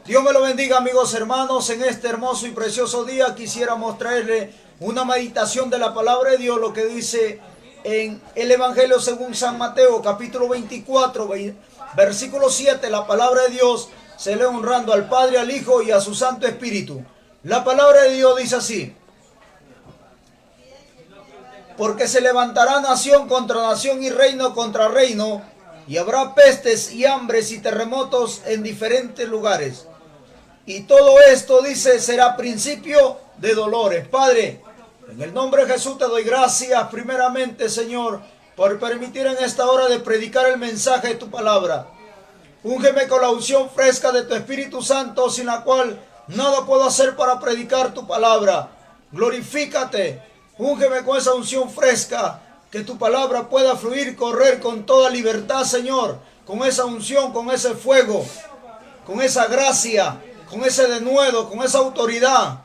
Dios me lo bendiga, amigos hermanos. En este hermoso y precioso día quisiéramos traerle una meditación de la palabra de Dios, lo que dice en el Evangelio según San Mateo, capítulo 24, versículo 7. La palabra de Dios se lee honrando al Padre, al Hijo y a su Santo Espíritu. La palabra de Dios dice así: porque se levantará nación contra nación y reino contra reino, y habrá pestes y hambres y terremotos en diferentes lugares. Y todo esto, dice, será principio de dolores. Padre, en el nombre de Jesús te doy gracias primeramente, Señor, por permitir en esta hora de predicar el mensaje de tu palabra. Úngeme con la unción fresca de tu Espíritu Santo, sin la cual nada puedo hacer para predicar tu palabra. Glorifícate. Úngeme con esa unción fresca, que tu palabra pueda fluir, correr con toda libertad, Señor. Con esa unción, con ese fuego, con esa gracia, con ese denuedo, con esa autoridad,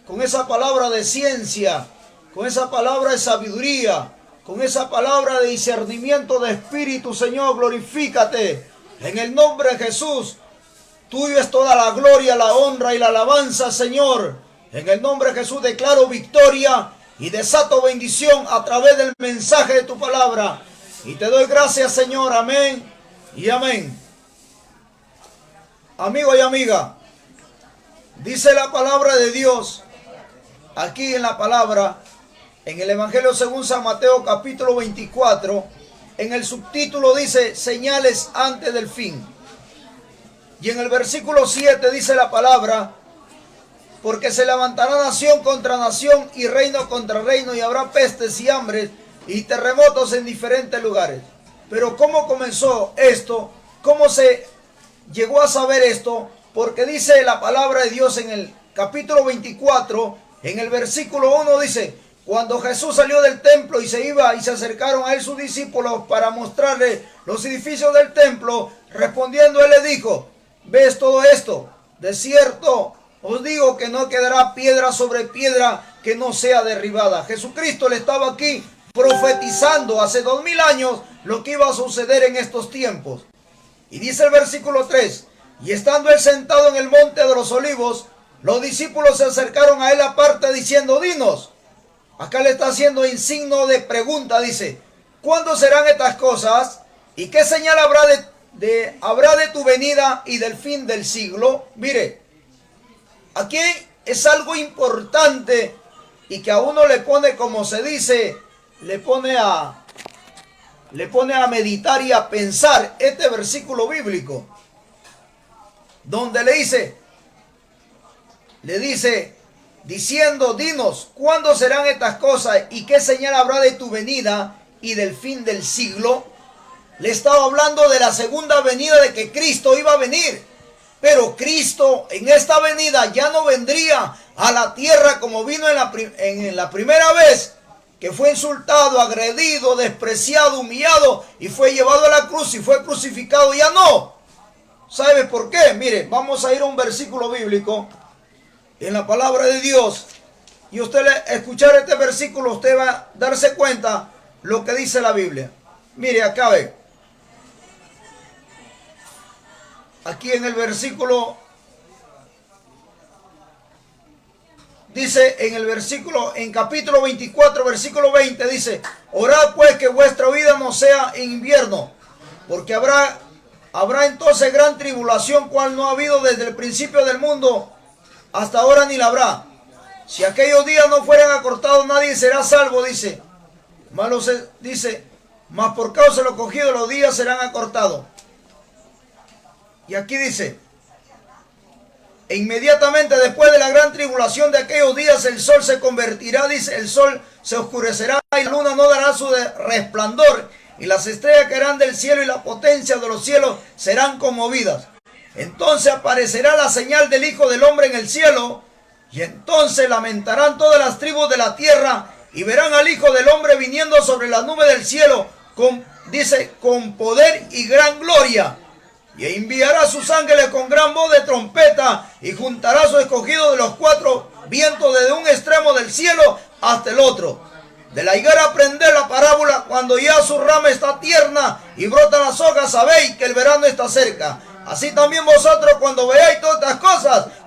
con esa palabra de ciencia, con esa palabra de sabiduría, con esa palabra de discernimiento de espíritu, Señor. Glorifícate. En el nombre de Jesús, tuyo es toda la gloria, la honra y la alabanza, Señor. En el nombre de Jesús declaro victoria y desato bendición a través del mensaje de tu palabra. Y te doy gracias, Señor. Amén y amén. Amigo y amiga, dice la palabra de Dios, aquí en la palabra, en el Evangelio según San Mateo capítulo 24, en el subtítulo dice, señales antes del fin. Y en el versículo 7 dice la palabra, porque se levantará nación contra nación y reino contra reino, y habrá pestes y hambres y terremotos en diferentes lugares. Pero ¿cómo comenzó esto? ¿Cómo se llegó a saber esto? Porque dice la palabra de Dios en el capítulo 24, en el versículo 1 dice, cuando Jesús salió del templo y se iba y se acercaron a él sus discípulos para mostrarle los edificios del templo, respondiendo él le dijo, ¿ves todo esto? De cierto os digo que no quedará piedra sobre piedra que no sea derribada. Jesucristo le estaba aquí profetizando hace 2000 años lo que iba a suceder en estos tiempos. Y dice el versículo 3, y estando él sentado en el monte de los olivos, los discípulos se acercaron a él aparte diciendo, dinos. Acá le está haciendo insigno de pregunta, dice, ¿cuándo serán estas cosas? ¿Y qué señal habrá de tu venida y del fin del siglo? Mire, aquí es algo importante y que a uno le pone, como se dice, le pone a meditar y a pensar este versículo bíblico, donde le dice, diciendo, dinos, ¿cuándo serán estas cosas y qué señal habrá de tu venida y del fin del siglo? Le estaba hablando de la segunda venida, de que Cristo iba a venir. Pero Cristo en esta venida ya no vendría a la tierra como vino en la primera vez, que fue insultado, agredido, despreciado, humillado y fue llevado a la cruz y fue crucificado. Ya no. ¿Sabe por qué? Mire, vamos a ir a un versículo bíblico en la palabra de Dios. Y usted al escuchar este versículo, usted va a darse cuenta lo que dice la Biblia. Mire, acá ve. Aquí en el versículo, dice en capítulo 24, versículo 20, dice, orad pues que vuestra vida no sea en invierno, porque habrá entonces gran tribulación, cual no ha habido desde el principio del mundo hasta ahora ni la habrá. Si aquellos días no fueran acortados, nadie será salvo, dice. Mas por causa de lo cogido los días serán acortados. Y aquí dice, e inmediatamente después de la gran tribulación de aquellos días el sol se convertirá, dice, el sol se oscurecerá y la luna no dará su resplandor y las estrellas caerán del cielo y la potencia de los cielos serán conmovidas. Entonces aparecerá la señal del Hijo del Hombre en el cielo y entonces lamentarán todas las tribus de la tierra y verán al Hijo del Hombre viniendo sobre las nubes del cielo con poder y gran gloria. Y enviará a sus ángeles con gran voz de trompeta y juntará a sus escogidos de los cuatro vientos desde un extremo del cielo hasta el otro. De la higuera aprended la parábola, cuando ya su rama está tierna y brotan las hojas, sabéis que el verano está cerca. Así también vosotros, cuando veáis todas estas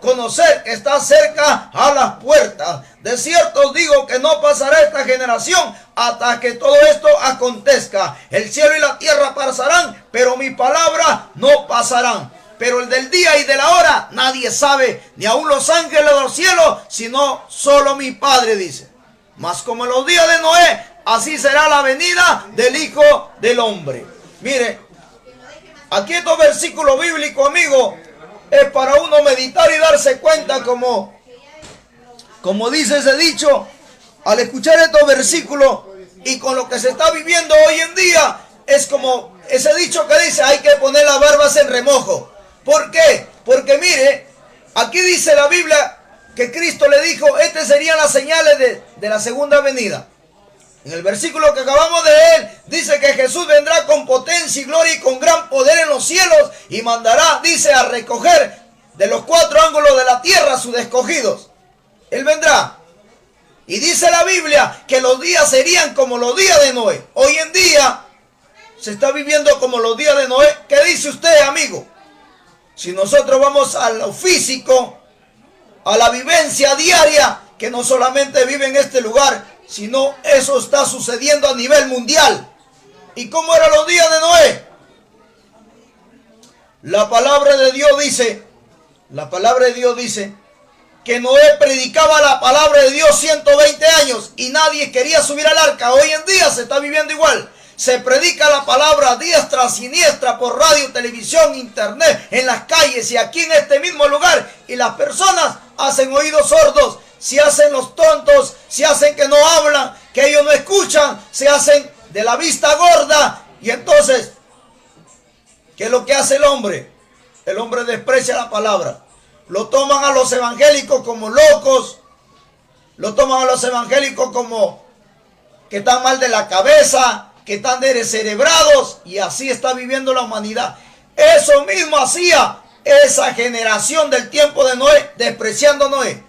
conocer que está cerca a las puertas. De cierto os digo que no pasará esta generación hasta que todo esto acontezca. El cielo y la tierra pasarán, pero mi palabra no pasarán. Pero el del día y de la hora nadie sabe, ni aun los ángeles de los cielos, sino solo mi Padre, dice. Mas como en los días de Noé, así será la venida del Hijo del Hombre. Mire, aquí estos versículos bíblicos, amigos, es para uno meditar y darse cuenta, como dice ese dicho, al escuchar estos versículos y con lo que se está viviendo hoy en día, es como ese dicho que dice, hay que poner las barbas en remojo. ¿Por qué? Porque mire, aquí dice la Biblia que Cristo le dijo, estas serían las señales de la segunda venida. En el versículo que acabamos de leer, dice que Jesús vendrá con potencia y gloria y con gran poder en los cielos y mandará, dice, a recoger de los cuatro ángulos de la tierra a sus escogidos. Él vendrá. Y dice la Biblia que los días serían como los días de Noé. Hoy en día se está viviendo como los días de Noé. ¿Qué dice usted, amigo? Si nosotros vamos a lo físico, a la vivencia diaria, que no solamente vive en este lugar, sino eso está sucediendo a nivel mundial. ¿Y cómo eran los días de Noé? La palabra de Dios dice que Noé predicaba la palabra de Dios 120 años y nadie quería subir al arca. Hoy en día se está viviendo igual. Se predica la palabra diestra, siniestra, por radio, televisión, internet, en las calles y aquí en este mismo lugar. Y las personas hacen oídos sordos, se hacen los tontos, se hacen que no hablan, que ellos no escuchan, se hacen de la vista gorda. Y entonces, ¿qué es lo que hace el hombre? El hombre desprecia la palabra. Lo toman a los evangélicos como locos, lo toman a los evangélicos como que están mal de la cabeza, que están descerebrados, y así está viviendo la humanidad. Eso mismo hacía esa generación del tiempo de Noé, despreciando a Noé.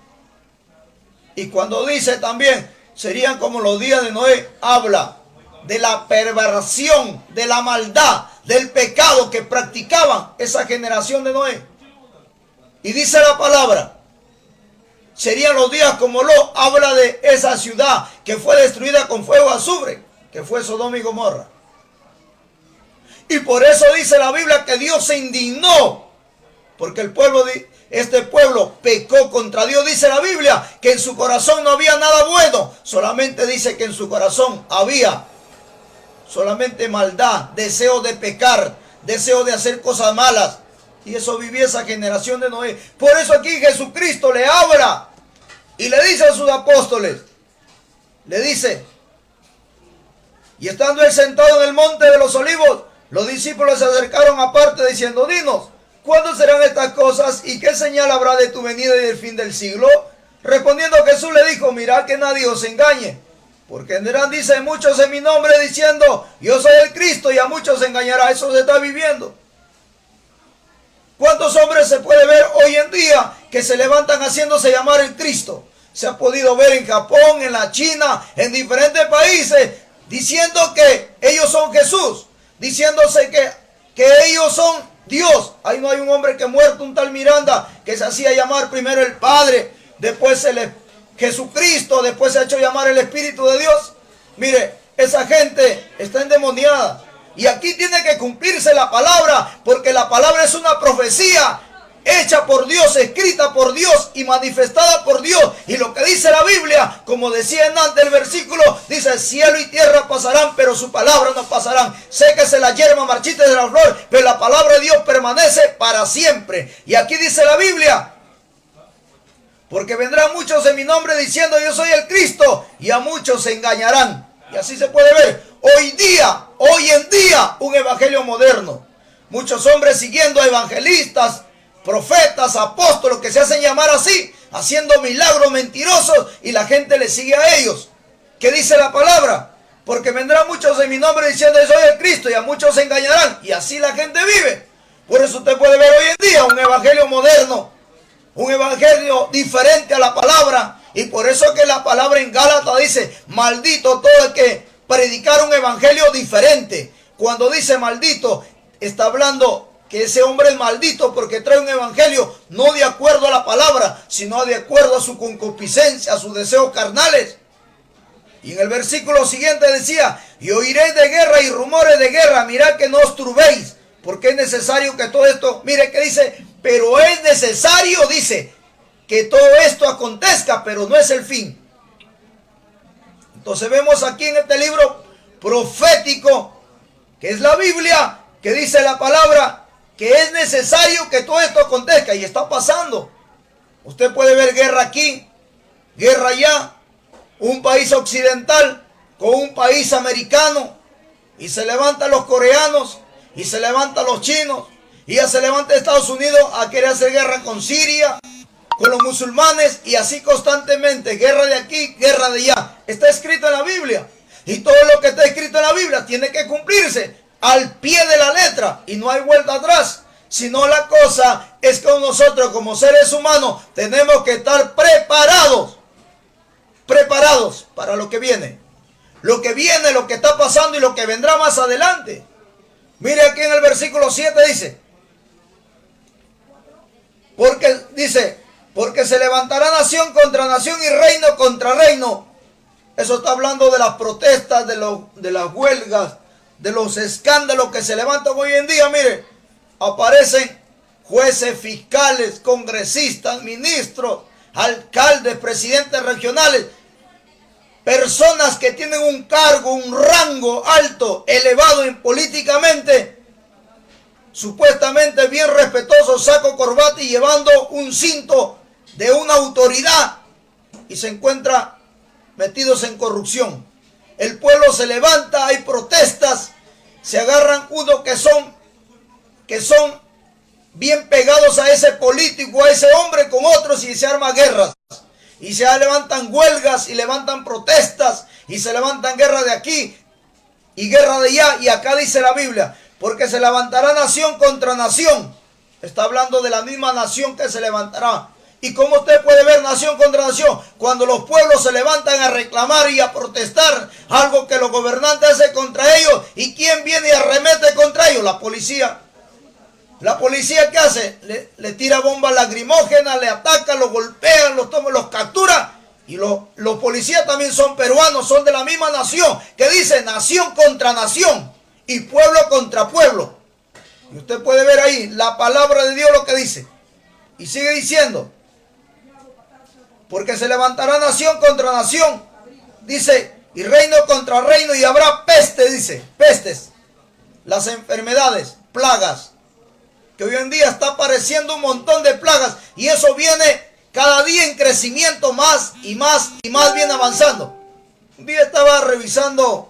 Y cuando dice también, serían como los días de Noé, habla de la perversión, de la maldad, del pecado que practicaban esa generación de Noé. Y dice la palabra, serían los días como lo, habla de esa ciudad que fue destruida con fuego azufre, que fue Sodoma y Gomorra. Y por eso dice la Biblia que Dios se indignó, porque este pueblo pecó contra Dios. Dice la Biblia que en su corazón no había nada bueno, solamente dice que en su corazón había solamente maldad, deseo de pecar, deseo de hacer cosas malas. Y eso vivía esa generación de Noé. Por eso aquí Jesucristo le habla y le dice a sus apóstoles, le dice, y estando él sentado en el monte de los olivos, los discípulos se acercaron aparte diciendo, dinos, ¿cuándo serán estas cosas y qué señal habrá de tu venida y del fin del siglo? Respondiendo Jesús le dijo, mirad que nadie os engañe, porque vendrán, dice, muchos en mi nombre diciendo, yo soy el Cristo, y a muchos engañará. Eso se está viviendo. ¿Cuántos hombres se puede ver hoy en día que se levantan haciéndose llamar el Cristo? Se ha podido ver en Japón, en la China, en diferentes países, diciendo que ellos son Jesús, diciéndose que ellos son Dios. Ahí no hay un hombre que muerto, un tal Miranda, que se hacía llamar primero el Padre, después Jesucristo, después se ha hecho llamar el Espíritu de Dios. Mire, esa gente está endemoniada. Y aquí tiene que cumplirse la palabra, porque la palabra es una profecía hecha por Dios, escrita por Dios y manifestada por Dios. Y lo que dice la Biblia, como decía en antes el versículo, dice, cielo y tierra pasarán, pero su palabra no pasarán. Séquese la hierba, marchítese la flor, pero la palabra de Dios permanece para siempre. Y aquí dice la Biblia, porque vendrán muchos en mi nombre diciendo, yo soy el Cristo, y a muchos se engañarán. Y así se puede ver hoy en día, un evangelio moderno. Muchos hombres siguiendo a evangelistas, profetas, apóstoles, que se hacen llamar así, haciendo milagros mentirosos, y la gente le sigue a ellos. ¿Qué dice la palabra? Porque vendrán muchos en mi nombre diciendo, yo soy el Cristo, y a muchos se engañarán. Y así la gente vive. Por eso usted puede ver hoy en día un evangelio moderno, un evangelio diferente a la palabra. Y por eso que la palabra en Gálatas dice, maldito todo el que predicar un evangelio diferente. Cuando dice maldito, está hablando que ese hombre es maldito porque trae un evangelio no de acuerdo a la palabra, sino de acuerdo a su concupiscencia, a sus deseos carnales. Y en el versículo siguiente decía, y oiréis de guerra y rumores de guerra, mirad que no os turbéis, porque es necesario que todo esto, mire que dice, pero es necesario, dice, que todo esto acontezca, pero no es el fin. Entonces vemos aquí en este libro profético, que es la Biblia, que dice la palabra, que es necesario que todo esto acontezca, y está pasando. Usted puede ver guerra aquí, guerra allá, un país occidental con un país americano, y se levantan los coreanos, y se levantan los chinos, y ya se levanta Estados Unidos a querer hacer guerra con Siria, con los musulmanes, y así constantemente, guerra de aquí, guerra de allá. Está escrito en la Biblia, y todo lo que está escrito en la Biblia tiene que cumplirse al pie de la letra, y no hay vuelta atrás. Sino la cosa es que nosotros como seres humanos tenemos que estar preparados para lo que viene, lo que está pasando y lo que vendrá más adelante. Mire aquí en el versículo 7 dice, porque se levantará nación contra nación y reino contra reino. Eso está hablando de las protestas, de las huelgas, de los escándalos que se levantan hoy en día. Mire, aparecen jueces, fiscales, congresistas, ministros, alcaldes, presidentes regionales, personas que tienen un cargo, un rango alto, elevado políticamente, supuestamente bien respetuoso, saco, corbata y llevando un cinto de una autoridad, y se encuentra metidos en corrupción. El pueblo se levanta, hay protestas, se agarran unos que son bien pegados a ese político, a ese hombre, con otros, y se arman guerras. Y se levantan huelgas y levantan protestas y se levantan guerras de aquí y guerra de allá. Y acá dice la Biblia, porque se levantará nación contra nación. Está hablando de la misma nación que se levantará. Y como usted puede ver nación contra nación, cuando los pueblos se levantan a reclamar y a protestar algo que los gobernantes hacen contra ellos, ¿y quién viene y arremete contra ellos? La policía. La policía, ¿qué hace? Le tira bombas lacrimógenas, le ataca, los golpea, los toma, los captura. Y los policías también son peruanos, son de la misma nación, que dice nación contra nación y pueblo contra pueblo. Y usted puede ver ahí la palabra de Dios lo que dice. Y sigue diciendo, porque se levantará nación contra nación, dice, y reino contra reino, y habrá peste, dice, pestes, las enfermedades, plagas, que hoy en día está apareciendo un montón de plagas, y eso viene cada día en crecimiento, más y más y más viene avanzando. Un día estaba revisando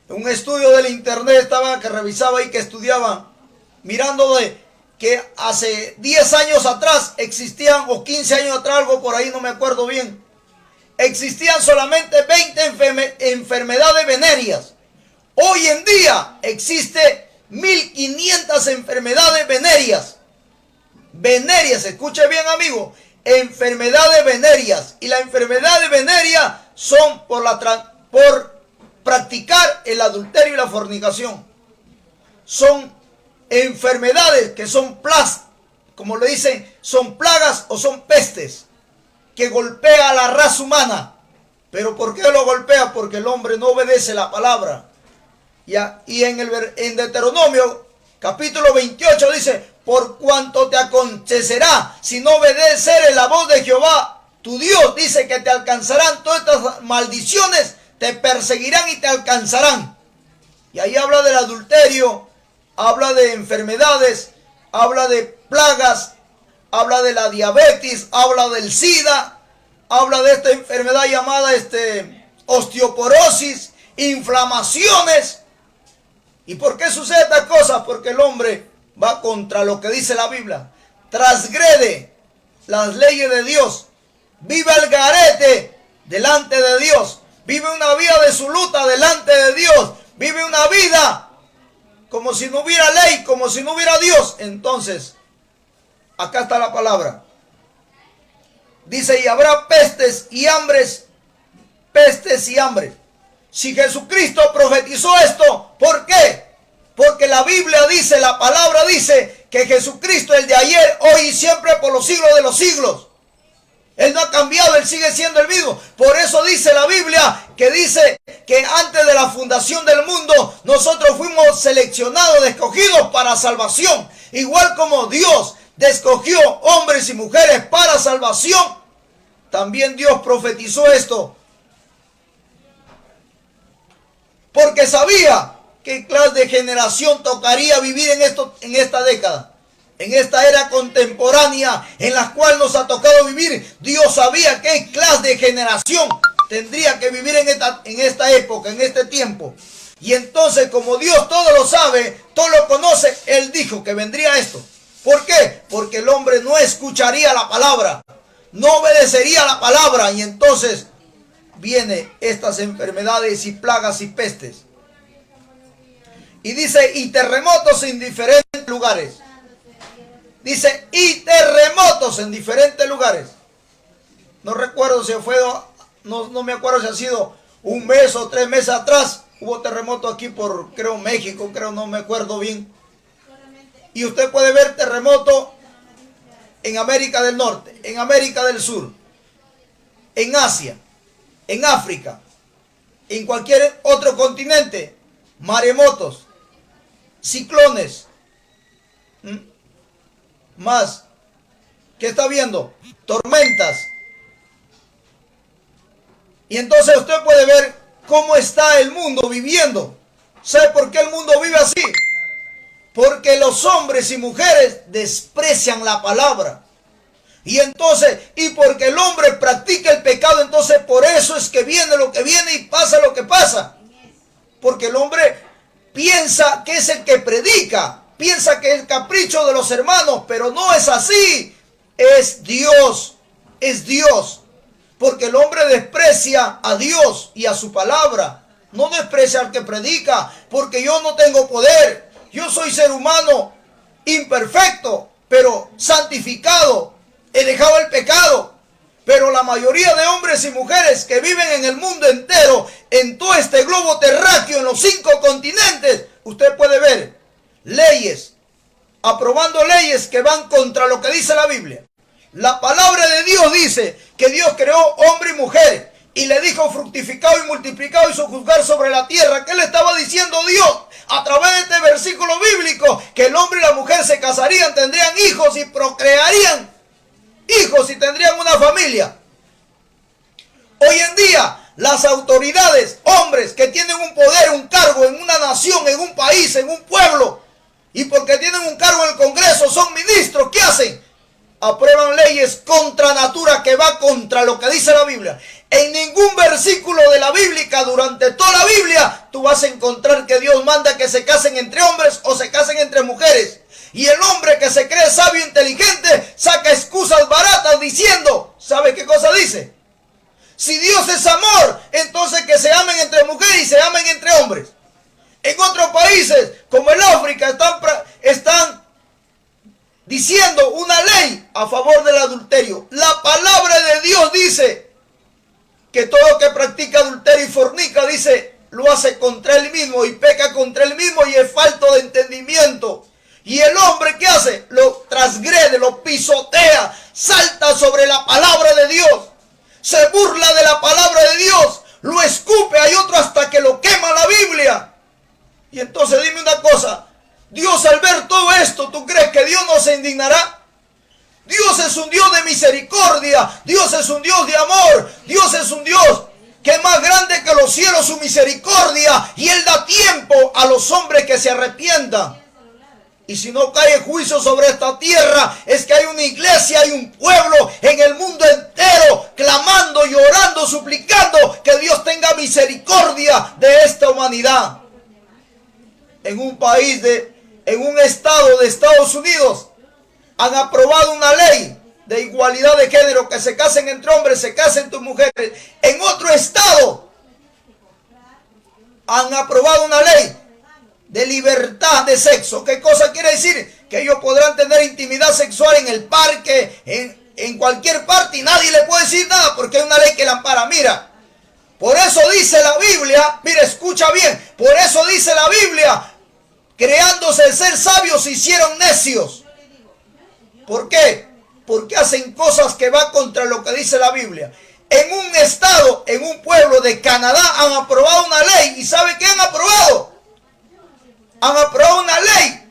un estudio del internet, que revisaba y que estudiaba, mirando de que hace 10 años atrás existían, o 15 años atrás, algo por ahí, no me acuerdo bien, existían solamente 20 enfermedades venéreas. Hoy en día existe 1500 enfermedades venéreas. Venéreas, escuche bien, amigo, enfermedades venéreas. Y las enfermedades venéreas son por practicar el adulterio y la fornicación. Son enfermedades que son plagas, como le dicen, son plagas o son pestes que golpea a la raza humana. ¿Pero por qué lo golpea? Porque el hombre no obedece la palabra. Y en Deuteronomio capítulo 28 dice, por cuanto te acontecerá si no obedeceres la voz de Jehová tu Dios, dice que te alcanzarán todas estas maldiciones, te perseguirán y te alcanzarán. Y ahí habla del adulterio, habla de enfermedades, habla de plagas, habla de la diabetes, habla del SIDA, habla de esta enfermedad llamada osteoporosis, inflamaciones. ¿Y por qué sucede estas cosas? Porque el hombre va contra lo que dice la Biblia, transgrede las leyes de Dios, vive al garete delante de Dios, vive una vida de su luta delante de Dios, vive una vida como si no hubiera ley, como si no hubiera Dios. Entonces, acá está la palabra. Dice, y habrá pestes y hambres, pestes y hambre. Si Jesucristo profetizó esto, ¿por qué? Porque la Biblia dice, la palabra dice que Jesucristo, el de ayer, hoy y siempre por los siglos de los siglos. Él no ha cambiado, Él sigue siendo el mismo. Por eso dice la Biblia, que dice que antes de la fundación del mundo, nosotros fuimos seleccionados, escogidos para salvación. Igual como Dios escogió hombres y mujeres para salvación, también Dios profetizó esto. Porque sabía qué clase de generación tocaría vivir en esta década. En esta era contemporánea en la cual nos ha tocado vivir, Dios sabía qué clase de generación tendría que vivir en esta época, en este tiempo. Y entonces, como Dios todo lo sabe, todo lo conoce, Él dijo que vendría esto. ¿Por qué? Porque el hombre no escucharía la palabra, no obedecería la palabra, y entonces vienen estas enfermedades y plagas y pestes. Y dice, y terremotos en diferentes lugares. Dice, y terremotos en diferentes lugares. No recuerdo si fue, no me acuerdo si ha sido un mes o 3 meses atrás. Hubo terremoto aquí por, creo, México, no me acuerdo bien. Y usted puede ver terremoto en América del Norte, en América del Sur, en Asia, en África, en cualquier otro continente. Maremotos, ciclones. Más, ¿qué está viendo? Tormentas. Y entonces usted puede ver cómo está el mundo viviendo. ¿Sabe por qué el mundo vive así? Porque los hombres y mujeres desprecian la palabra. Y entonces, y porque el hombre practica el pecado, entonces por eso es que viene lo que viene y pasa lo que pasa. Porque el hombre piensa que es el que predica. Piensa que es el capricho de los hermanos, pero no es así. Es Dios, es Dios. Porque el hombre desprecia a Dios y a su palabra. No desprecia al que predica, porque yo no tengo poder. Yo soy ser humano imperfecto, pero santificado. He dejado el pecado. Pero la mayoría de hombres y mujeres que viven en el mundo entero, en todo este globo terráqueo, en los 5 continentes, usted puede ver leyes, aprobando leyes que van contra lo que dice la Biblia. La palabra de Dios dice que Dios creó hombre y mujer y le dijo fructificado y multiplicado y sojuzgar sobre la tierra. ¿Qué le estaba diciendo Dios a través de este versículo bíblico? Que el hombre y la mujer se casarían, tendrían hijos y procrearían hijos y tendrían una familia. Hoy en día las autoridades, hombres que tienen un poder, un cargo en una nación, en un país, en un pueblo, y porque tienen un cargo en el Congreso, son ministros, ¿qué hacen? Aprueban leyes contra natura que va contra lo que dice la Biblia. En ningún versículo de la Biblia, durante toda la Biblia, tú vas a encontrar que Dios manda que se casen entre hombres o se casen entre mujeres. Y el hombre que se cree sabio e inteligente saca excusas baratas diciendo, ¿sabe qué cosa dice? Si Dios es amor, entonces que se amen entre mujeres y se amen entre hombres. En otros países, como en África, están diciendo una ley a favor del adulterio. La palabra de Dios dice que todo que practica adulterio y fornica, dice, lo hace contra él mismo y peca contra él mismo y es falto de entendimiento. Y el hombre, ¿qué hace? Lo transgrede, lo pisotea, salta sobre la palabra de Dios, se burla de la palabra de Dios, lo escupe, hay otro hasta que lo quema la Biblia. Y entonces dime una cosa, Dios al ver todo esto, ¿tú crees que Dios no se indignará? Dios es un Dios de misericordia, Dios es un Dios de amor, Dios es un Dios que es más grande que los cielos su misericordia, y Él da tiempo a los hombres que se arrepientan. Y si no cae juicio sobre esta tierra, es que hay una iglesia, hay un pueblo en el mundo entero clamando, llorando, suplicando que Dios tenga misericordia de esta humanidad. En un país, en un estado de Estados Unidos, han aprobado una ley de igualdad de género, que se casen entre hombres, se casen entre mujeres. En otro estado han aprobado una ley de libertad de sexo. ¿Qué cosa quiere decir? Que ellos podrán tener intimidad sexual en el parque, en cualquier parte, y nadie le puede decir nada porque hay una ley que la ampara. Mira, por eso dice la Biblia, mira, escucha bien, por eso dice la Biblia creándose ser sabios, se hicieron necios. ¿Por qué? Porque hacen cosas que van contra lo que dice la Biblia. En un estado, en un pueblo de Canadá han aprobado una ley. ¿Y sabe qué han aprobado? Han aprobado una ley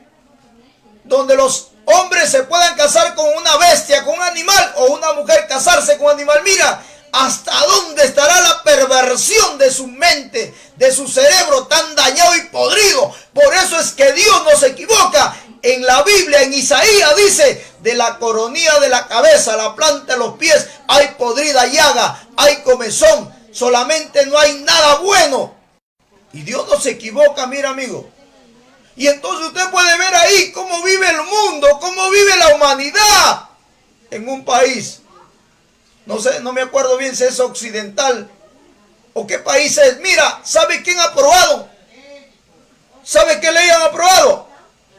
donde los hombres se puedan casar con una bestia, con un animal, o una mujer casarse con un animal. Mira, hasta dónde estará la perversión de su mente, de su cerebro tan dañado y podrido. Por eso es que Dios no se equivoca. En la Biblia, en Isaías dice, de la coronilla de la cabeza, la planta de los pies, hay podrida llaga, hay comezón, solamente no hay nada bueno. Y Dios no se equivoca, mira amigo. Y entonces usted puede ver ahí cómo vive el mundo, cómo vive la humanidad en un país. No sé, no me acuerdo bien si es occidental o qué país es. Mira, ¿sabe quién ha aprobado? ¿Sabe qué ley han aprobado?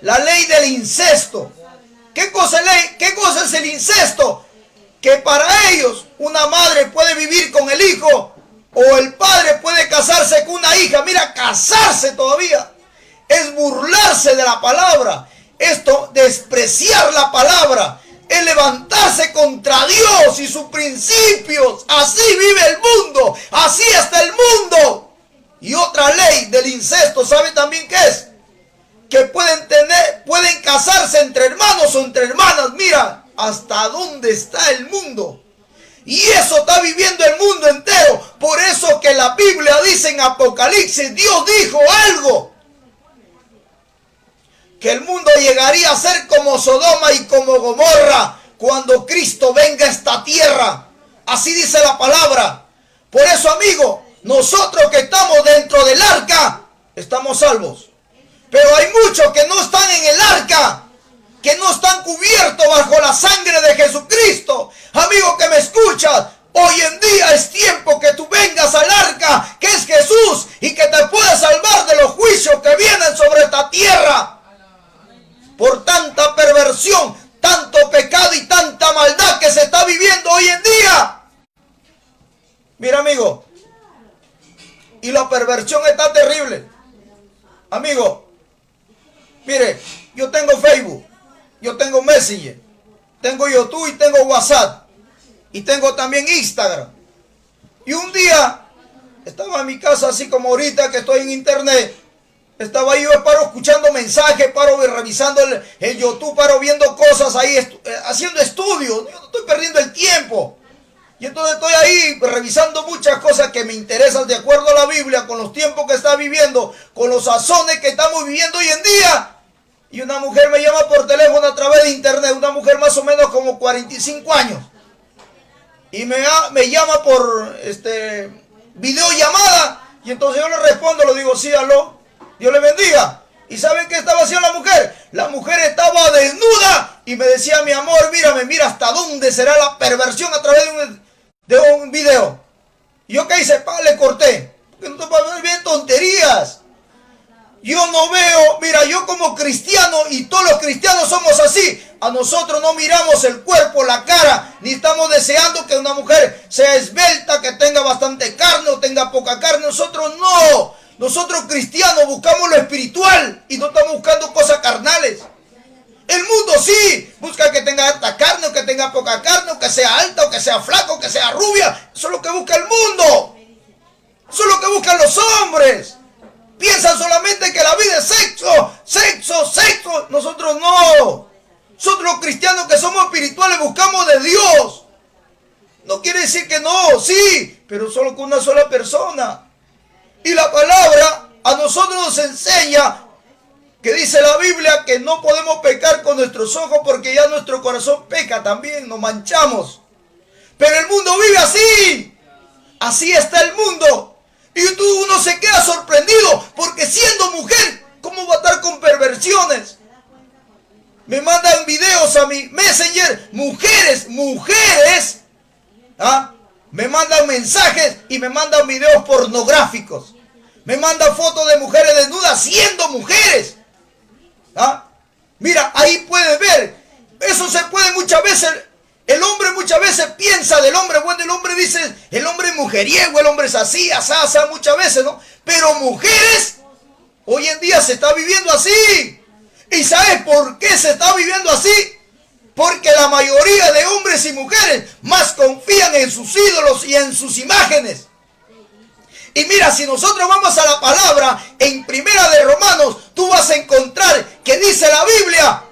La ley del incesto. ¿Qué cosa es el incesto? Que para ellos una madre puede vivir con el hijo o el padre puede casarse con una hija. Mira, casarse todavía es burlarse de la palabra. Esto, despreciar la palabra, es levantarse contra Dios y sus principios. Así vive el mundo, así está el mundo. Y otra ley del incesto, ¿sabe también qué es? Que pueden casarse entre hermanos o entre hermanas. Mira hasta dónde está el mundo. Y eso está viviendo el mundo entero. Por eso que la Biblia dice en Apocalipsis, Dios dijo algo, que el mundo llegaría a ser como Sodoma y como Gomorra cuando Cristo venga a esta tierra. Así dice la palabra. Por eso, amigo, nosotros que estamos dentro del arca, estamos salvos. Pero hay muchos que no están en el arca, que no están cubiertos bajo la sangre de Jesucristo. Amigo que me escuchas, hoy en día es tiempo que tú vengas al arca, que es Jesús, y que te pueda salvar de los juicios que vienen sobre esta tierra. Por tanta perversión, tanto pecado y tanta maldad que se está viviendo hoy en día. Mira, amigo, y la perversión está terrible. Amigo, mire, yo tengo Facebook, yo tengo Messenger, tengo YouTube y tengo WhatsApp. Y tengo también Instagram. Y un día estaba en mi casa, así como ahorita que estoy en internet. Estaba ahí, yo paro escuchando mensajes, paro revisando el YouTube, paro viendo cosas ahí, haciendo estudios. Yo no estoy perdiendo el tiempo. Y entonces estoy ahí revisando muchas cosas que me interesan de acuerdo a la Biblia, con los tiempos que está viviendo, con los sazones que estamos viviendo hoy en día. Y una mujer me llama por teléfono a través de internet, una mujer más o menos como 45 años. Y me llama por videollamada. Y entonces yo le respondo, le digo, sí, aló, Dios le bendiga. ¿Y saben qué estaba haciendo la mujer? La mujer estaba desnuda y me decía, mi amor, mírame, mira hasta dónde será la perversión a través de un video. Y yo qué hice, le corté. Porque no te puedo ver bien tonterías. Yo no veo, mira, yo como cristiano, y todos los cristianos somos así, a nosotros no miramos el cuerpo, la cara, ni estamos deseando que una mujer sea esbelta, que tenga bastante carne o tenga poca carne. Nosotros no, nosotros cristianos buscamos lo espiritual y no estamos buscando cosas carnales. El mundo sí, busca que tenga alta carne o que tenga poca carne, o que sea alta o que sea flaca o que sea rubia. Eso es lo que busca el mundo, eso es lo que buscan los hombres. Piensan solamente que la vida es sexo, sexo, sexo. Nosotros no. Nosotros los cristianos que somos espirituales buscamos de Dios. No quiere decir que no, sí, pero solo con una sola persona. Y la palabra a nosotros nos enseña que dice la Biblia que no podemos pecar con nuestros ojos porque ya nuestro corazón peca también, nos manchamos. Pero el mundo vive así. Así está el mundo. Y uno se queda sorprendido porque siendo mujer, ¿cómo va a estar con perversiones? Me mandan videos a mi Messenger, mujeres, me mandan mensajes y me mandan videos pornográficos. Me mandan fotos de mujeres desnudas siendo mujeres. Mira, ahí puedes ver, eso se puede muchas veces. El hombre muchas veces piensa del hombre, bueno, el hombre dice, el hombre es mujeriego, el hombre es así, asá, muchas veces, ¿no? Pero mujeres Hoy en día se está viviendo así. ¿Y sabes por qué se está viviendo así? Porque la mayoría de hombres y mujeres más confían en sus ídolos y en sus imágenes. Y mira, si nosotros vamos a la palabra, en Primera de Romanos, tú vas a encontrar que dice la Biblia,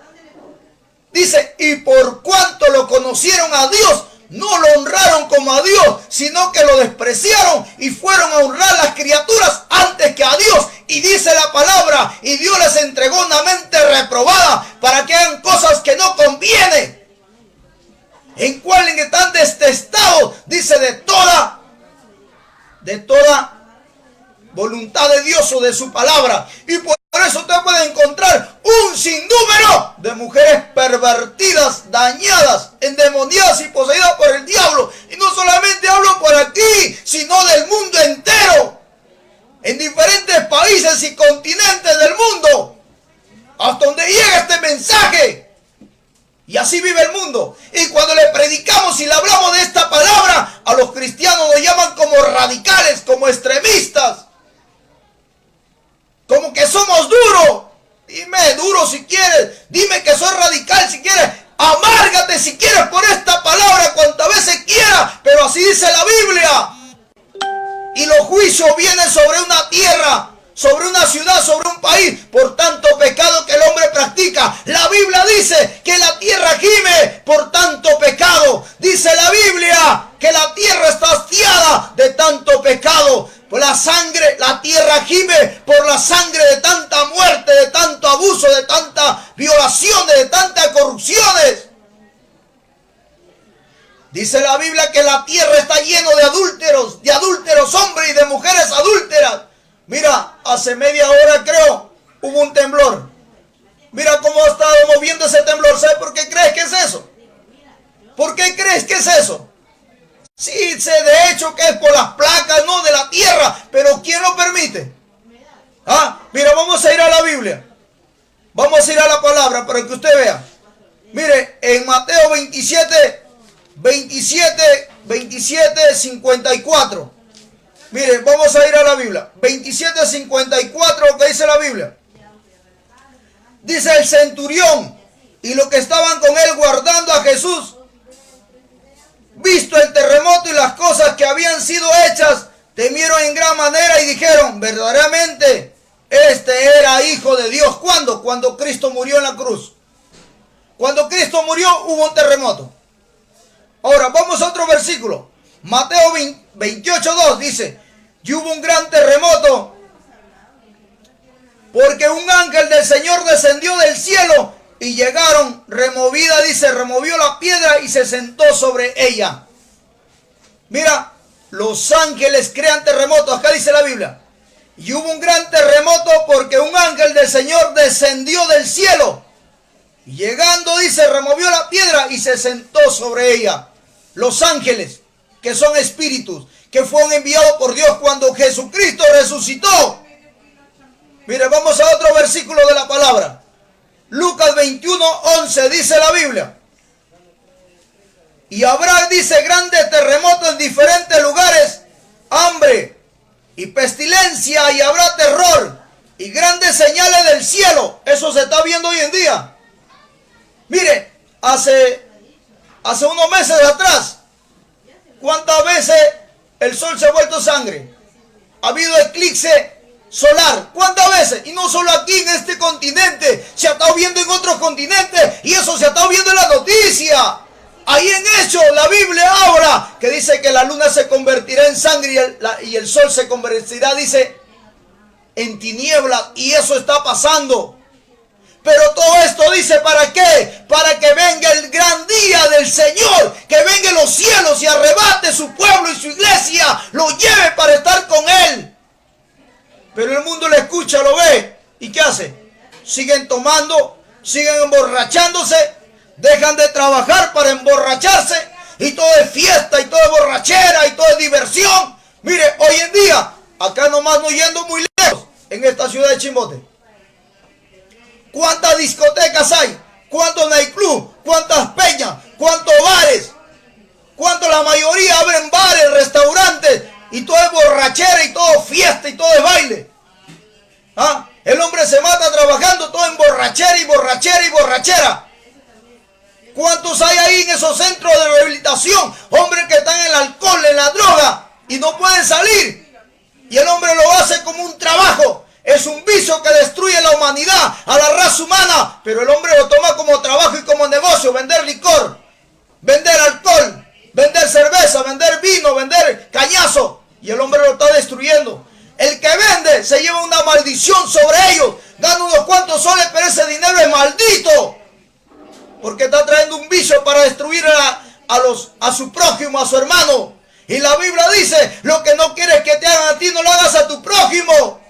dice, y por cuanto lo conocieron a Dios, no lo honraron como a Dios, sino que lo despreciaron y fueron a honrar las criaturas antes que a Dios. Y dice la palabra, y Dios les entregó una mente reprobada para que hagan cosas que no convienen. En cual están detestados, dice, de toda voluntad de Dios o de su palabra. Y por eso usted puede encontrar un sinnúmero de mujeres pervertidas, dañadas, endemoniadas y poseídas por el diablo. Y no solamente hablo por aquí, sino del mundo entero. En diferentes países y continentes del mundo. Hasta donde llega este mensaje. Y así vive el mundo. Y cuando le predicamos y le hablamos de esta palabra, a los cristianos nos llaman como radicales, como extremistas. Como que somos duros. Dime duro si quieres. Dime que soy radical si quieres. Amárgate si quieres por esta palabra cuantas veces quieras. Pero así dice la Biblia. Y los juicios vienen sobre una tierra, sobre una ciudad, sobre un país, por tanto pecado que el hombre practica. La Biblia dice que la tierra gime por tanto pecado. Dice la Biblia que la tierra está hastiada de tanto pecado. Por la sangre, la tierra gime por la sangre de tanta muerte, de tanto abuso, de tantas violaciones, de tantas corrupciones. Dice la Biblia que la tierra está lleno de adúlteros hombres y de mujeres adúlteras. Mira, hace media hora creo, hubo un temblor. Mira cómo ha estado moviendo ese temblor. ¿Sabes por qué crees que es eso? ¿Por qué crees que es eso? Sí, sé de hecho que es por las placas, no de la tierra. Pero ¿quién lo permite? Mira, vamos a ir a la Biblia. Vamos a ir a la palabra para que usted vea. Mire, en Mateo 27, 54. Mire, vamos a ir a la Biblia. 27:54, lo que dice la Biblia. Dice el centurión y los que estaban con él guardando a Jesús, visto el terremoto y las cosas que habían sido hechas, temieron en gran manera y dijeron, verdaderamente, este era hijo de Dios. ¿Cuándo? Cuando Cristo murió en la cruz. Cuando Cristo murió hubo un terremoto. Ahora, vamos a otro versículo. Mateo 28:2 dice, y hubo un gran terremoto, porque un ángel del Señor descendió del cielo, y llegaron, removió la piedra y se sentó sobre ella. Mira, los ángeles crean terremotos, acá dice la Biblia. Y hubo un gran terremoto porque un ángel del Señor descendió del cielo. Y llegando, dice, removió la piedra y se sentó sobre ella. Los ángeles, que son espíritus, que fueron enviados por Dios cuando Jesucristo resucitó. Mire, vamos a otro versículo de la palabra. Lucas 21:11 dice la Biblia. Y habrá, dice, grandes terremotos en diferentes lugares, hambre y pestilencia, y habrá terror y grandes señales del cielo. Eso se está viendo hoy en día. Mire, hace unos meses atrás, ¿cuántas veces el sol se ha vuelto sangre? Ha habido eclipse solar. ¿Cuántas veces? Y no solo aquí en este continente, se ha estado viendo en otros continentes, y eso se ha estado viendo en la noticia. Ahí en Hechos la Biblia habla que dice que la luna se convertirá en sangre y el sol se convertirá, dice, en tinieblas, y eso está pasando. Pero todo esto dice, ¿para qué? Para que venga el gran día del Señor, que venga los cielos y arrebate su pueblo y su iglesia, lo lleve para estar con Él. Pero el mundo lo escucha, lo ve, ¿y qué hace? Siguen tomando, siguen emborrachándose, dejan de trabajar para emborracharse, y todo es fiesta, y todo es borrachera, y todo es diversión. Mire, hoy en día, acá nomás no yendo muy lejos, en esta ciudad de Chimbote, ¿cuántas discotecas hay? ¿Cuántos nightclubs? ¿Cuántas peñas? ¿Cuántos bares? ¿Cuántos? La mayoría abren bares, restaurantes, y todo es borrachera, y todo fiesta, y todo es baile. Es borrachera y borrachera. ¿Cuántos hay ahí en esos centros de rehabilitación? Hombres que están en el alcohol, en la droga y no pueden salir. Y el hombre lo hace como un trabajo. Es un vicio que destruye la humanidad, a la raza humana. Pero el hombre lo toma como trabajo y como negocio. Vender licor, vender alcohol, vender cerveza, vender vino, vender cañazo. Y el hombre lo está destruyendo. El que vende se lleva una maldición sobre ellos. Gana unos cuantos soles, pero ese dinero es maldito. Porque está trayendo un vicio para destruir a su prójimo, a su hermano. Y la Biblia dice, lo que no quieres que te hagan a ti, no lo hagas a tu prójimo.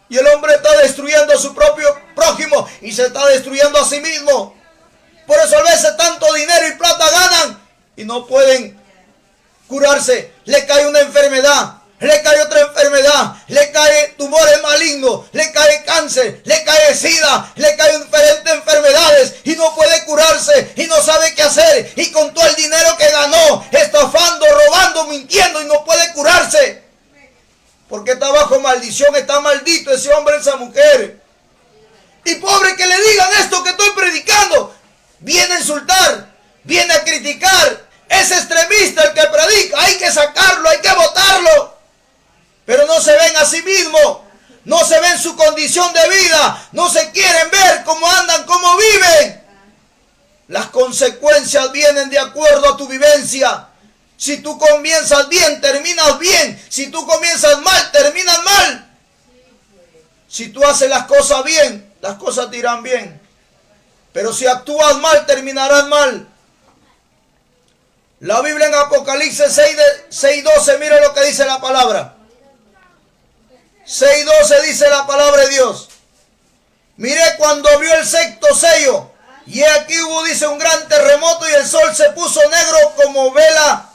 Y el hombre está destruyendo a su propio prójimo y se está destruyendo a sí mismo. Por eso a veces tanto dinero y plata ganan y no pueden curarse. Le cae una enfermedad, le cae otra enfermedad, le cae tumores malignos, le cae cáncer, le cae sida, le caen diferentes enfermedades y no puede curarse y no sabe qué hacer. Y con todo el dinero que ganó, estafando, robando, mintiendo y no puede curarse. Porque está bajo maldición, está maldito ese hombre, esa mujer. Y pobre que le digan esto que estoy predicando. Viene a insultar, viene a criticar. Es extremista el que predica, hay que sacarlo, hay que botarlo. Pero no se ven a sí mismos, no se ven su condición de vida, no se quieren ver cómo andan, cómo viven. Las consecuencias vienen de acuerdo a tu vivencia. Si tú comienzas bien, terminas bien. Si tú comienzas mal, terminas mal. Si tú haces las cosas bien, las cosas te irán bien. Pero si actúas mal, terminarás mal. La Biblia en Apocalipsis 6:12, mira lo que dice la palabra. 6:12 dice la palabra de Dios. Miré cuando abrió el sexto sello, y aquí hubo, dice, un gran terremoto, y el sol se puso negro como vela,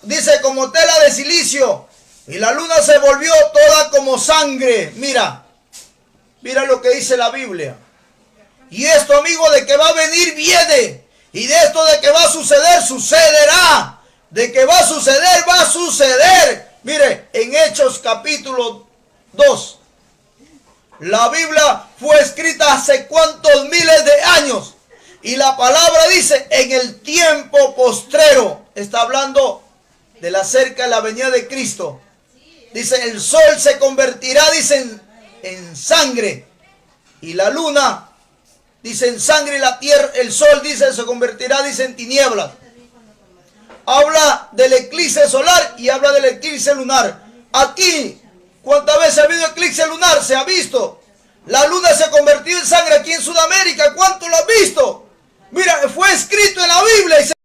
dice, como tela de silicio, y la luna se volvió toda como sangre. Mira lo que dice la Biblia. Y esto, amigo, de que va a venir, viene. Y de esto de que va a suceder, sucederá. De que va a suceder, va a suceder. Mire, en Hechos capítulo 2, la Biblia fue escrita hace cuántos miles de años. Y la palabra dice, en el tiempo postrero. Está hablando de la cerca de la venida de Cristo. Dice, el sol se convertirá, dice, en sangre. Y la luna, dice, en sangre. Y la tierra, el sol, dice, se convertirá, dice, en tinieblas. Habla del eclipse solar y habla del eclipse lunar. Aquí, ¿cuántas veces ha habido eclipse lunar? Se ha visto. La luna se ha convertido en sangre aquí en Sudamérica. ¿Cuánto lo has visto? Mira, fue escrito en la Biblia y se